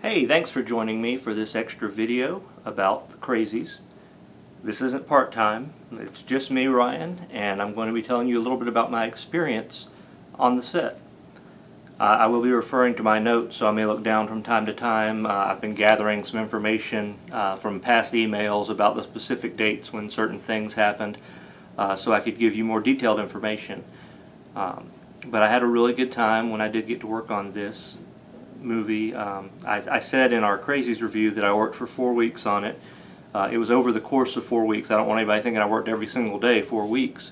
Hey, thanks for joining me for this extra video about the Crazies. This isn't part-time, it's just me, Ryan, and I'm going to be telling you a little bit about my experience on the set. I will be referring to my notes, so I may look down from time to time. I've been gathering some information from past emails about the specific dates when certain things happened, so I could give you more detailed information. But I had a really good time when I did get to work on this movie. I said in our Crazies review that I worked for 4 weeks on it. It was over the course of 4 weeks. I don't want anybody thinking I worked every single day 4 weeks,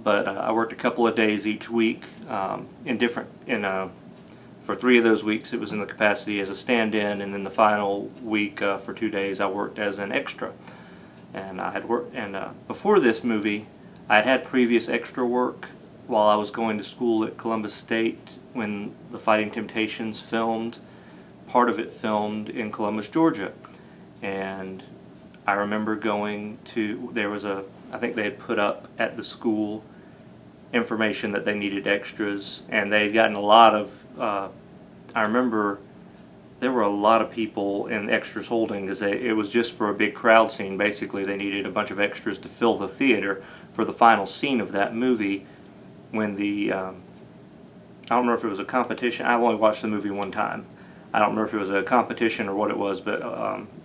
but I worked a couple of days each week for 3 of those weeks it was in the capacity as a stand-in, and then the final week for 2 days I worked as an extra. And I had worked, and before this movie I had had previous extra work while I was going to school at Columbus State when the Fighting Temptations filmed. Part of it filmed in Columbus, Georgia. And I remember going to, I think they had put up at the school information that they needed extras, and they had gotten a lot of, I remember there were a lot of people in extras holding, because it was just for a big crowd scene. Basically they needed a bunch of extras to fill the theater for the final scene of that movie when the, I don't remember if it was a competition. I've only watched the movie one time. I don't remember if it was a competition or what it was, but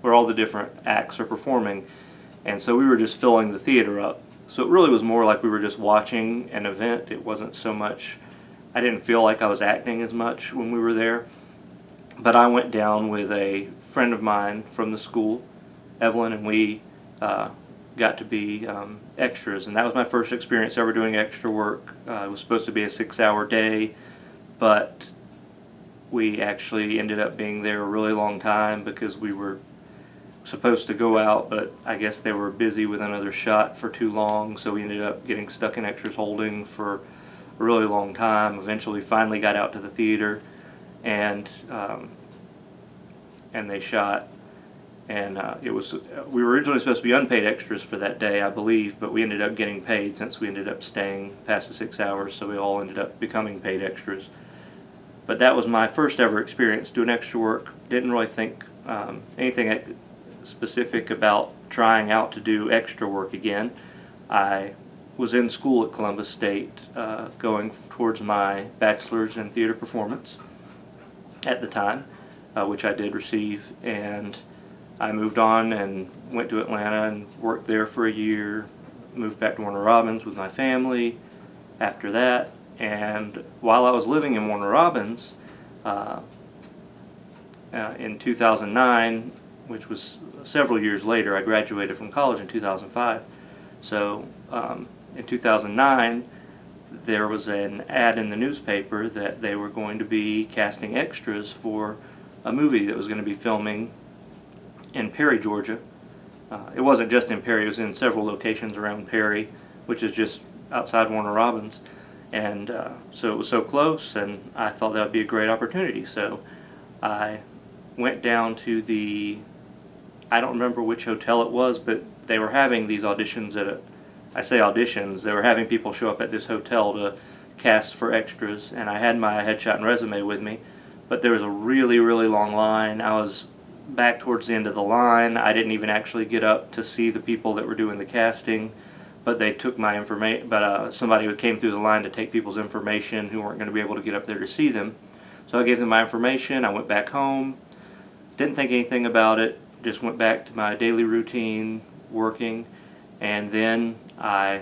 where all the different acts are performing, and so we were just filling the theater up. So it really was more like we were just watching an event. It wasn't so much, I didn't feel like I was acting as much when we were there. But I went down with a friend of mine from the school, Evelyn, and we got to be extras, and that was my first experience ever doing extra work. It was supposed to be a 6-hour day, but we actually ended up being there a really long time because we were supposed to go out, but I guess they were busy with another shot for too long, so we ended up getting stuck in extras holding for a really long time. Eventually finally got out to the theater, and they shot. And we were originally supposed to be unpaid extras for that day, I believe, but we ended up getting paid since we ended up staying past the 6 hours, so we all ended up becoming paid extras. But that was my first ever experience doing extra work. Didn't really think anything specific about trying out to do extra work again. I was in school at Columbus State going towards my bachelor's in theater performance at the time, which I did receive, and I moved on and went to Atlanta and worked there for a year, moved back to Warner Robins with my family after that, and while I was living in Warner Robins in 2009, which was several years later, I graduated from college in 2005, so in 2009 there was an ad in the newspaper that they were going to be casting extras for a movie that was going to be filming in Perry, Georgia. It wasn't just in Perry, it was in several locations around Perry, which is just outside Warner Robins. And so it was so close, and I thought that would be a great opportunity. So I went down to I don't remember which hotel it was, but they were having these auditions I say auditions, they were having people show up at this hotel to cast for extras, and I had my headshot and resume with me, but there was a really, really long line. I was back towards the end of the line. I didn't even actually get up to see the people that were doing the casting, but they took my information. But somebody who came through the line to take people's information who weren't going to be able to get up there to see them. So I gave them my information. I went back home. Didn't think anything about it. Just went back to my daily routine, working, and then I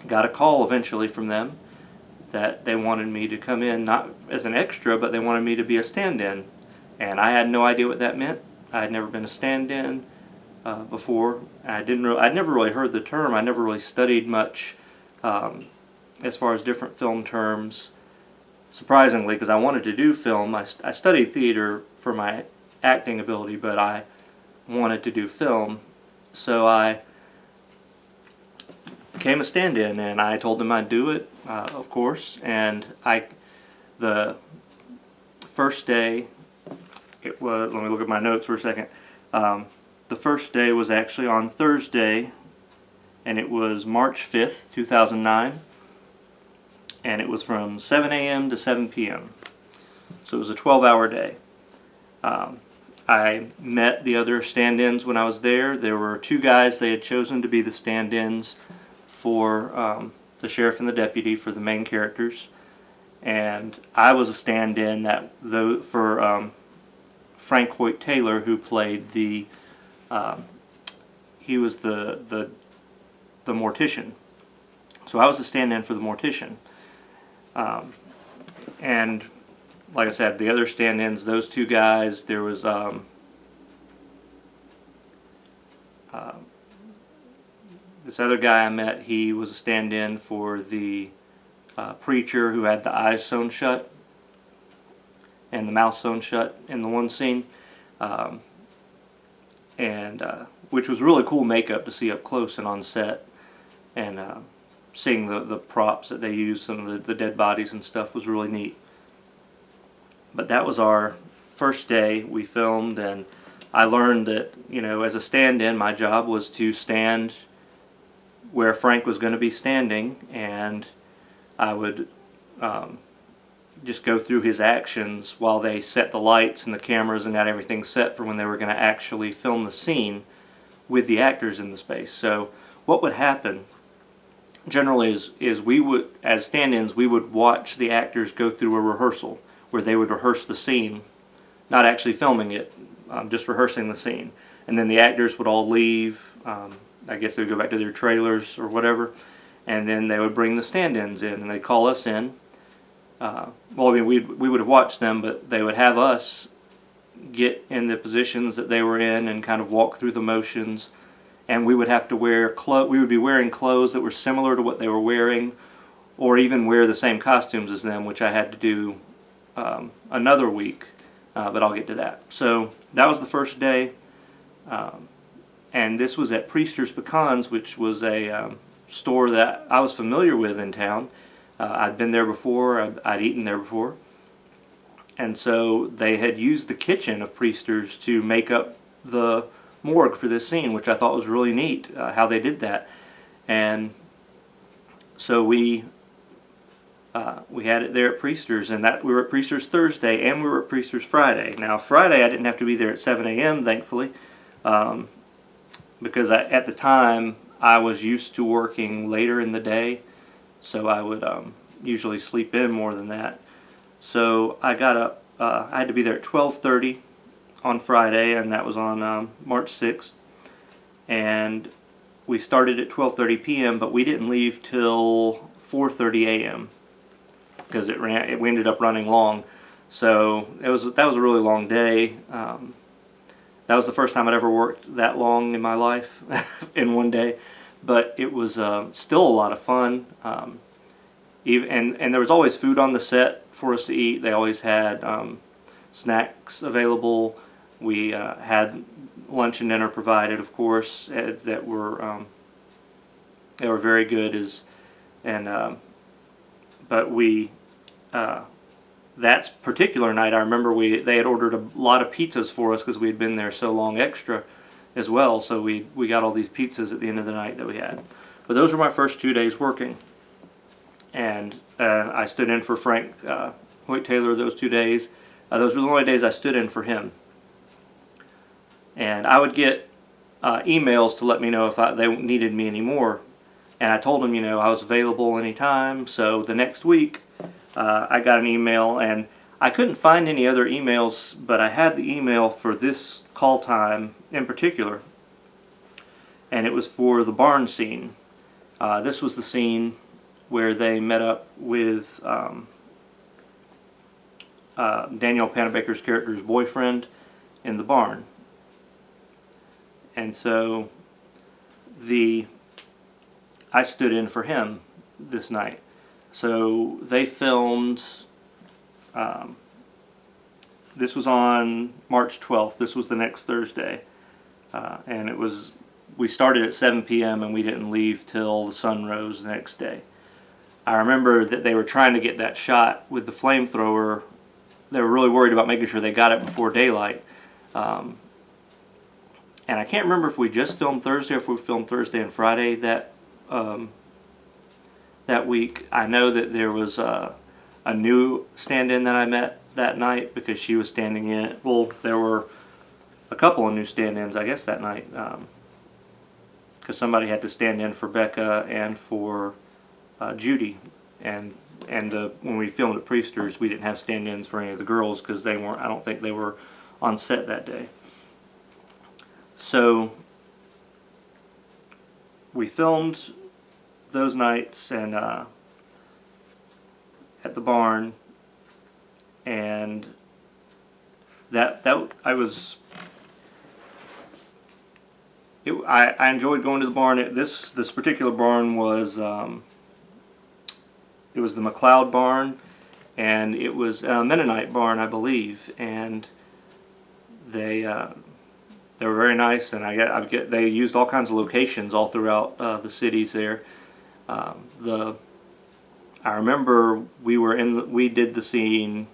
got a call eventually from them that they wanted me to come in, not as an extra, but they wanted me to be a stand-in. And I had no idea what that meant. I had never been a stand-in before. I'd never really heard the term. I never really studied much as far as different film terms. Surprisingly, because I wanted to do film. I studied theater for my acting ability, but I wanted to do film. So I became a stand-in, and I told them I'd do it, of course. And the first day, it was, let me look at my notes for a second. The first day was actually on Thursday, and it was March 5th, 2009, and it was from 7 a.m. to 7 p.m. So it was a 12-hour day. I met the other stand-ins when I was there. There were two guys they had chosen to be the stand-ins for the sheriff and the deputy, for the main characters, and I was a stand-in for Frank Hoyt Taylor, who played he was the mortician. So I was the stand-in for the mortician, and like I said, the other stand-ins, those two guys, there was this other guy I met. He was a stand-in for the preacher who had the eyes sewn shut and the mouth sewn shut in the one scene, and which was really cool makeup to see up close and on set, and seeing the props that they used, some of the dead bodies and stuff, was really neat. But that was our first day. We filmed, and I learned that, as a stand-in, my job was to stand where Frank was going to be standing, and I would just go through his actions while they set the lights and the cameras and got everything set for when they were going to actually film the scene with the actors in the space. So what would happen generally is we would, as stand-ins, we would watch the actors go through a rehearsal where they would rehearse the scene, not actually filming it, just rehearsing the scene. And then the actors would all leave. I guess they would go back to their trailers or whatever, and then they would bring the stand-ins in, and they'd call us in. Well, I mean, we would have watched them, but they would have us get in the positions that they were in and kind of walk through the motions, and we would have to we would be wearing clothes that were similar to what they were wearing, or even wear the same costumes as them, which I had to do another week, but I'll get to that. So that was the first day, and this was at Priester's Pecans, which was a store that I was familiar with in town. I'd been there before, I'd eaten there before, and so they had used the kitchen of Priester's to make up the morgue for this scene, which I thought was really neat, how they did that. And so we had it there at Priester's, and that we were at Priester's Thursday, and we were at Priester's Friday. Now Friday I didn't have to be there at 7 a.m. thankfully, because at the time I was used to working later in the day, so I would usually sleep in more than that. So I got up, I had to be there at 12:30 on Friday, and that was on March 6th, and we started at 12:30 p.m., but we didn't leave till 4:30 a.m. because we ended up running long. So that was a really long day. That was the first time I'd ever worked that long in my life in one day, but it was still a lot of fun. And there was always food on the set for us to eat. They always had snacks available. We had lunch and dinner provided, of course, that were they were very good. But we that particular night, I remember they had ordered a lot of pizzas for us because we had been there so long extra as well. So we got all these pizzas at the end of the night that we had. But those were my first 2 days working, and I stood in for Frank Hoyt Taylor those 2 days. Those were the only days I stood in for him. And I would get emails to let me know if they needed me anymore. And I told them, I was available anytime. So the next week, I got an email, and I couldn't find any other emails, but I had the email for this call time in particular. And it was for the barn scene. This was the scene where they met up with Daniel Panabaker's character's boyfriend in the barn. And so I stood in for him this night. So they filmed, this was on March 12th, this was the next Thursday, and we started at 7 p.m. and we didn't leave till the sun rose the next day. I remember that they were trying to get that shot with the flamethrower. They were really worried about making sure they got it before daylight. And I can't remember if we just filmed Thursday or if we filmed Thursday and Friday that week. I know that there was a new stand-in that I met that night because she was standing in. Well, there were a couple of new stand-ins, I guess, that night, because somebody had to stand in for Becca and for Judy, and when we filmed at Priesters, we didn't have stand-ins for any of the girls because they weren't. I don't think they were on set that day. So we filmed those nights and at the barn, and I enjoyed going to the barn. This particular barn was it was the McLeod barn, and it was a Mennonite barn, I believe, and they were very nice, and they used all kinds of locations all throughout the cities there. I remember we did the scene,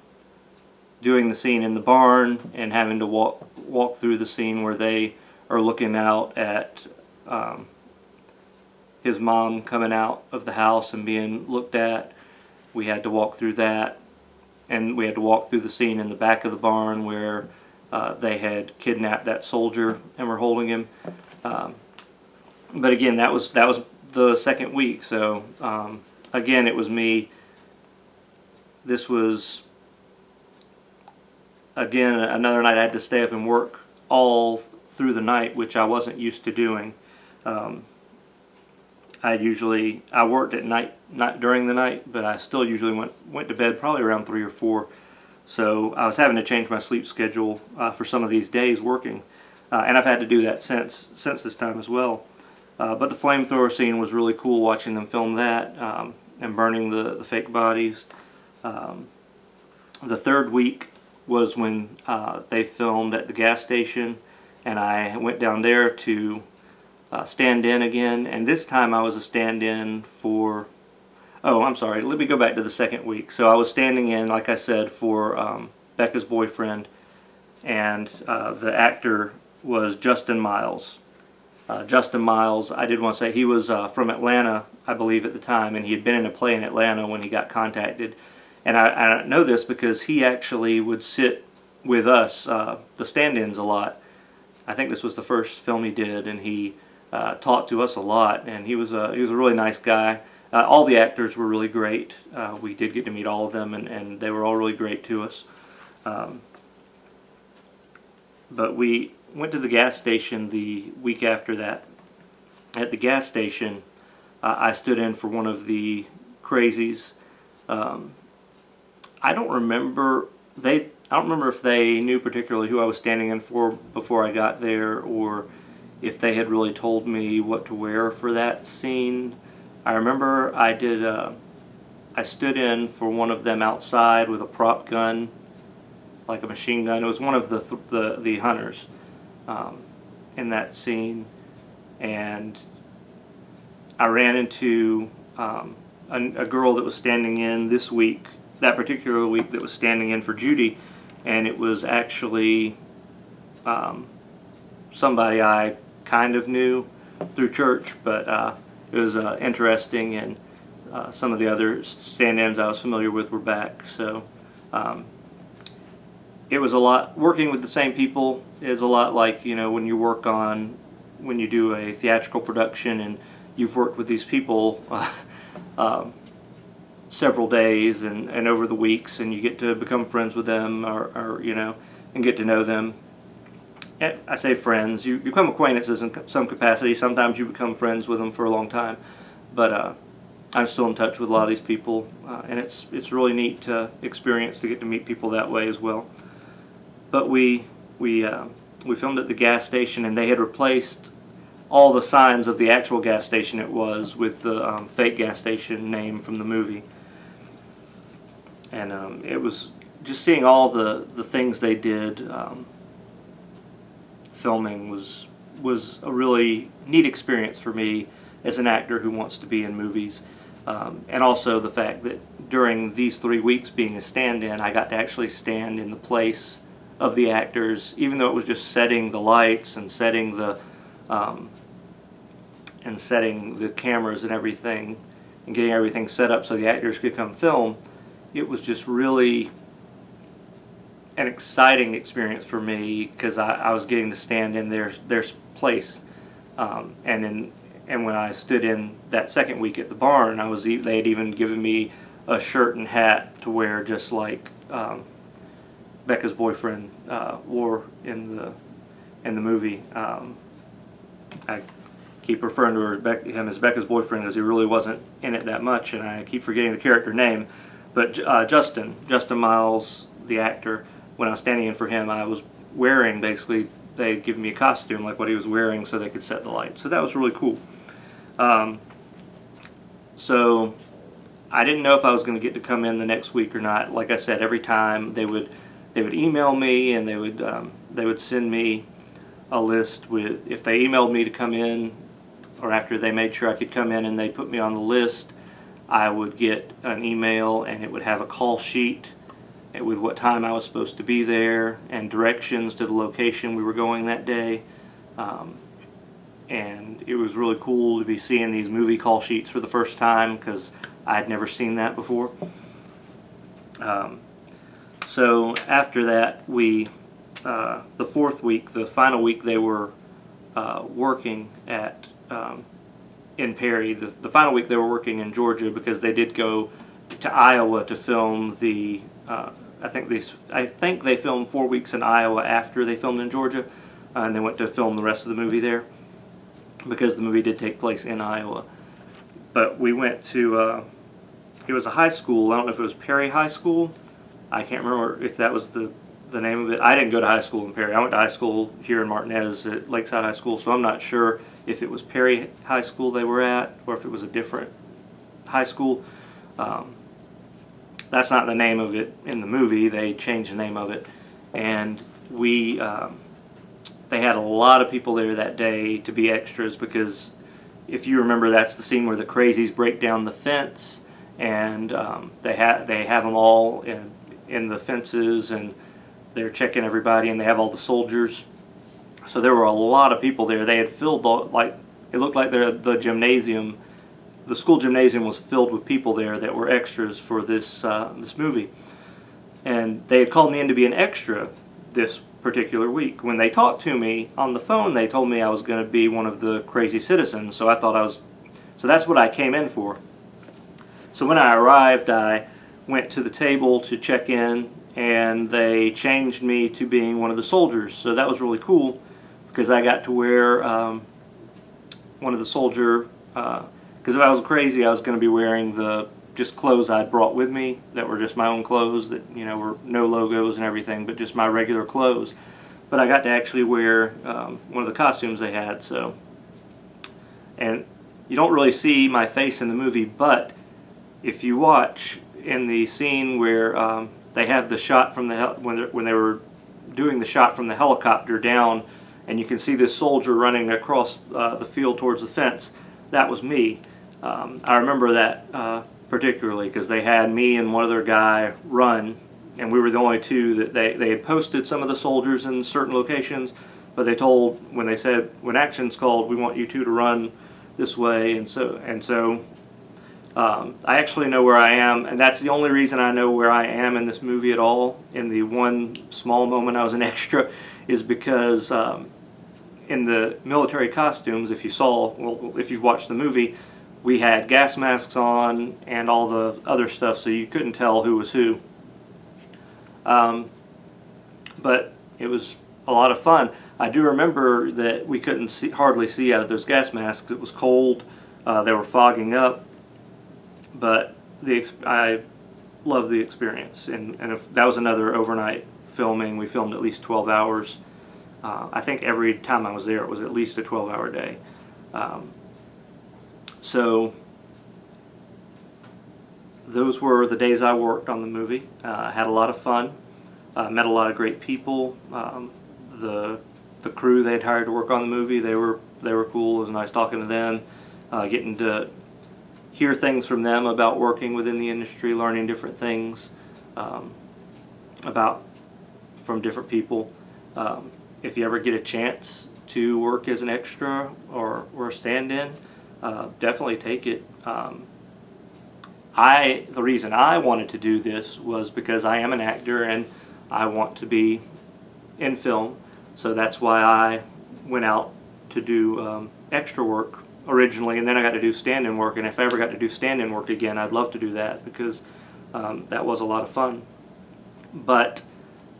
doing the scene in the barn, and having to walk through the scene where they are looking out at his mom coming out of the house and being looked at. We had to walk through that, and we had to walk through the scene in the back of the barn where they had kidnapped that soldier and were holding him. But again, that was the second week. So again, it was me. This was again another night I had to stay up and work all through the night, which I wasn't used to doing. I worked at night, not during the night, but I still usually went to bed probably around 3 or 4. So I was having to change my sleep schedule for some of these days working, and I've had to do that since this time as well. But the flamethrower scene was really cool, watching them film that and burning the fake bodies. The third week was when they filmed at the gas station, and I went down there to stand in again, and this time I was a stand-in for, oh, I'm sorry, let me go back to the second week. So I was standing in, like I said, for Becca's boyfriend, and the actor was Justin Miles. Justin Miles, I did want to say, he was from Atlanta, I believe, at the time, and he had been in a play in Atlanta when he got contacted. And I know this because he actually would sit with us, the stand-ins, a lot. I think this was the first film he did, and he talked to us a lot, and he was a really nice guy. All the actors were really great. We did get to meet all of them, and they were all really great to us. But we went to the gas station the week after that. At the gas station, I stood in for one of the Crazies. I don't remember if they knew particularly who I was standing in for before I got there, or if they had really told me what to wear for that scene. I remember I stood in for one of them outside with a prop gun, like a machine gun. It was one of the hunters in that scene, and I ran into a girl that was standing in this week, that particular week, that was standing in for Judy, and it was actually somebody I kind of knew through church, but it was interesting, and some of the other stand-ins I was familiar with were back. So it was a lot, working with the same people is a lot like, you know, when you do a theatrical production and you've worked with these people several days and over the weeks, and you get to become friends with them, or you know, and get to know them. And I say friends, you become acquaintances in some capacity. Sometimes you become friends with them for a long time, but I'm still in touch with a lot of these people, and it's really neat to experience, to get to meet people that way as well. But we filmed at the gas station, and they had replaced all the signs of the actual gas station it was with the fake gas station name from the movie. And it was just seeing all the things they did. Filming was a really neat experience for me as an actor who wants to be in movies, and also the fact that during these 3 weeks being a stand-in, I got to actually stand in the place of the actors, even though it was just setting the lights and setting the cameras and everything, and getting everything set up so the actors could come film. It was just really an exciting experience for me because I was getting to stand in their place, and when I stood in that second week at the barn, they had even given me a shirt and hat to wear, just like Becca's boyfriend wore in the movie. I keep referring to him as Becca's boyfriend because he really wasn't in it that much, and I keep forgetting the character name. But Justin Miles, the actor, when I was standing in for him, I was wearing, basically, they'd given me a costume like what he was wearing so they could set the lights. So that was really cool. So I didn't know if I was going to get to come in the next week or not. Like I said, every time they would email me, and they would send me a list with, if they emailed me to come in, or after they made sure I could come in and they put me on the list, I would get an email and it would have a call sheet with what time I was supposed to be there and directions to the location we were going that day. And it was really cool to be seeing these movie call sheets for the first time because I had never seen that before. So after that, the fourth week, the final week, they were working in Perry. The final week they were working in Georgia because they did go to Iowa to film the. I think they filmed 4 weeks in Iowa after they filmed in Georgia, and they went to film the rest of the movie there because the movie did take place in Iowa. But we went to. It was a high school. I don't know if it was Perry High School. I can't remember if that was the name of it. I didn't go to high school in Perry. I went to high school here in Martinez at Lakeside High School, so I'm not sure if it was Perry High School they were at or if it was a different high school. That's not the name of it in the movie. They changed the name of it. And they had a lot of people there that day to be extras because if you remember, that's the scene where the Crazies break down the fence, and they have them all in the fences, and they're checking everybody, and they have all the soldiers. So there were a lot of people there. They had filled it looked like the gymnasium, the school gymnasium was filled with people there that were extras for this movie. And they had called me in to be an extra this particular week. When they talked to me on the phone, they told me I was going to be one of the crazy citizens. So I thought so that's what I came in for. So when I arrived, I went to the table to check in, and they changed me to being one of the soldiers. So that was really cool because I got to wear one of the soldier, because if I was crazy, I was going to be wearing just clothes I'd brought with me that were just my own clothes that, were no logos and everything, but just my regular clothes. But I got to actually wear one of the costumes they had. And you don't really see my face in the movie, but if you watch in the scene where they have the shot from when they were doing the shot from the helicopter down, and you can see this soldier running across the field towards the fence, that was me. I remember that particularly because they had me and one other guy run, and we were the only two that they had posted some of the soldiers in certain locations, but they told, when action's called, we want you two to run this way, and so I actually know where I am, and that's the only reason I know where I am in this movie at all. In the one small moment I was an extra, is because in the military costumes, if you've watched the movie, we had gas masks on and all the other stuff, so you couldn't tell who was who. But it was a lot of fun. I do remember that we couldn't hardly see out of those gas masks. It was cold. They were fogging up. But I loved the experience. And if that was another overnight filming. We filmed at least 12 hours. I think every time I was there it was at least a 12-hour day. So those were the days I worked on the movie. I had a lot of fun. Met a lot of great people. The crew they'd hired to work on the movie, they were cool. It was nice talking to them, getting to hear things from them about working within the industry, learning different things from different people. If you ever get a chance to work as an extra or a stand-in, definitely take it. The reason I wanted to do this was because I am an actor, and I want to be in film, so that's why I went out to do extra work originally, and then I got to do stand-in work, and if I ever got to do stand-in work again, I'd love to do that, because that was a lot of fun. But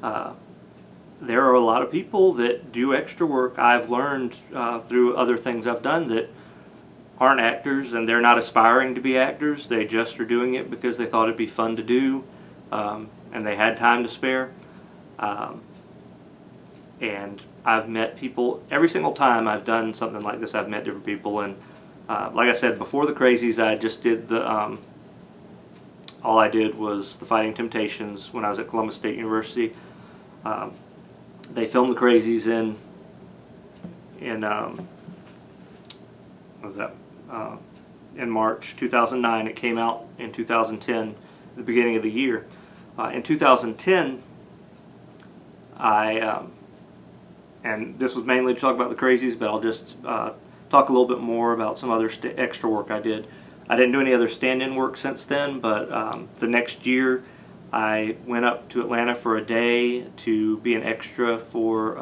there are a lot of people that do extra work. I've learned through other things I've done that aren't actors, and they're not aspiring to be actors. They just are doing it because they thought it'd be fun to do, and they had time to spare. And I've met people every single time I've done something like this. I've met different people, and like I said, before the Crazies, I just did the all I did was the Fighting Temptations when I was at Columbus State University. They filmed the Crazies in what was that? In March 2009. It came out in 2010, the beginning of the year. In 2010, and this was mainly to talk about the Crazies, but I'll just talk a little bit more about some other extra work I did. I didn't do any other stand-in work since then, but the next year I went up to Atlanta for a day to be an extra for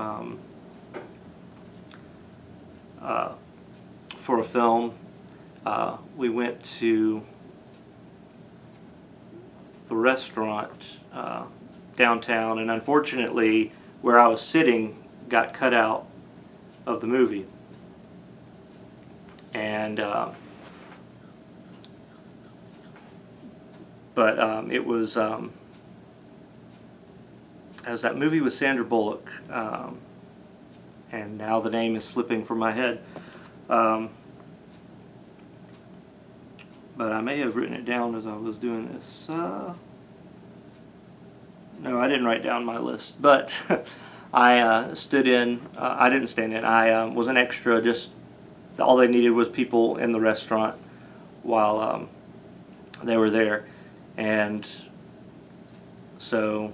a film. We went to the restaurant downtown, and unfortunately where I was sitting got cut out of the movie, and it was that movie with Sandra Bullock, and now the name is slipping from my head. But I may have written it down as I was doing this. No, I didn't write down my list, but I stood in. I didn't stand in. I was an extra. Just all they needed was people in the restaurant while they were there, and so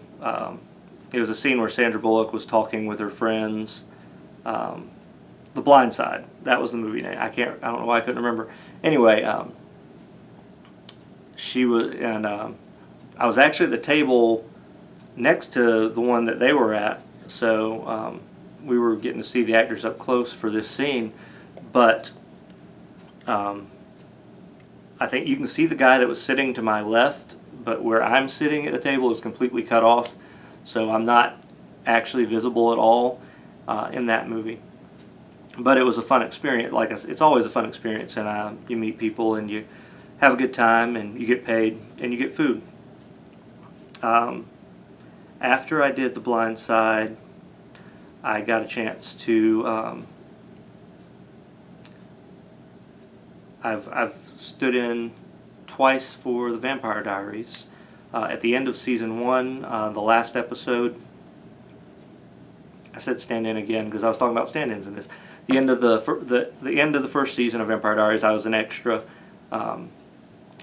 it was a scene where Sandra Bullock was talking with her friends. The Blind Side. That was the movie name. I don't know why I couldn't remember. Anyway, she was, and I was actually at the table next to the one that they were at, so we were getting to see the actors up close for this scene. But I think you can see the guy that was sitting to my left, but where I'm sitting at the table is completely cut off, so I'm not actually visible at all in that movie. But it was a fun experience. Like I said, it's always a fun experience, and you meet people and you have a good time, and you get paid, and you get food. After I did The Blind Side, I got a chance to. I've stood in twice for The Vampire Diaries. At the end of season 1, the last episode. I said stand in again because I was talking about stand-ins in this. The end of the end of the first season of Vampire Diaries, I was an extra.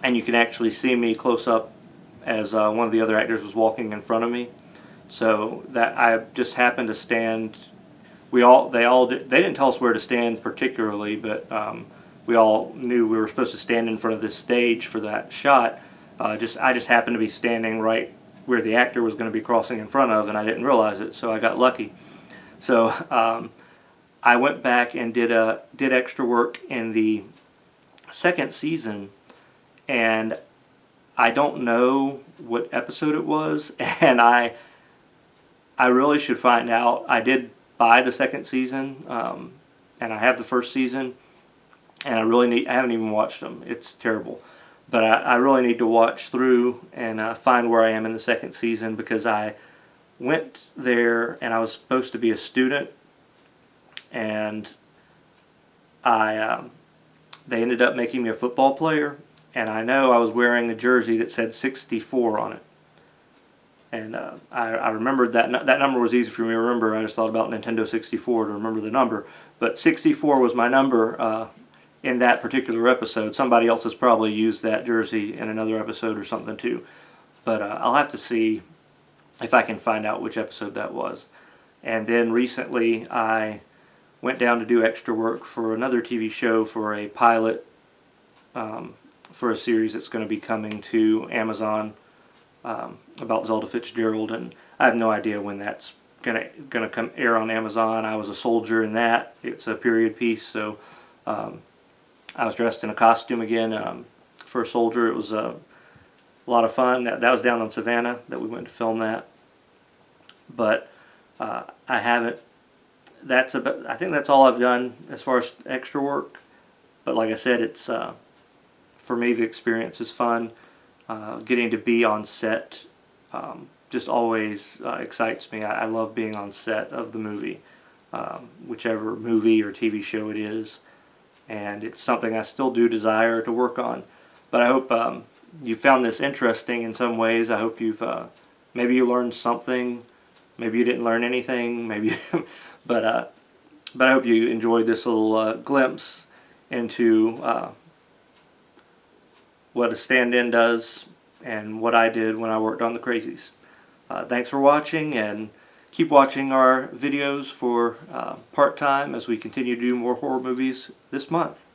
And you can actually see me close up as one of the other actors was walking in front of me. So that I just happened to stand. They didn't tell us where to stand particularly, but we all knew we were supposed to stand in front of this stage for that shot. I just happened to be standing right where the actor was going to be crossing in front of, and I didn't realize it, so I got lucky. So I went back and did extra work in the second season. And I don't know what episode it was, and I really should find out. I did buy the second season, and I have the first season, and I haven't even watched them. It's terrible. But I really need to watch through and find where I am in the second season, because I went there and I was supposed to be a student, and they ended up making me a football player. And I know I was wearing a jersey that said 64 on it. And I remembered that number was easy for me to remember. I just thought about Nintendo 64 to remember the number. But 64 was my number in that particular episode. Somebody else has probably used that jersey in another episode or something too. But I'll have to see if I can find out which episode that was. And then recently I went down to do extra work for another TV show for a pilot for a series that's going to be coming to Amazon about Zelda Fitzgerald, and I have no idea when that's gonna come air on Amazon. I was a soldier in that. It's a period piece, so I was dressed in a costume again for a soldier. It was a lot of fun. That was down on Savannah that we went to film that. But I haven't. That's about. I think that's all I've done as far as extra work. But like I said, it's for me the experience is fun. Getting to be on set just always excites me. I love being on set of the movie, whichever movie or TV show it is, and it's something I still do desire to work on. But I hope you found this interesting in some ways. I hope you've maybe you learned something. Maybe you didn't learn anything. Maybe, but I hope you enjoyed this little glimpse into what a stand-in does and what I did when I worked on the Crazies. Thanks for watching, and keep watching our videos for part-time as we continue to do more horror movies this month.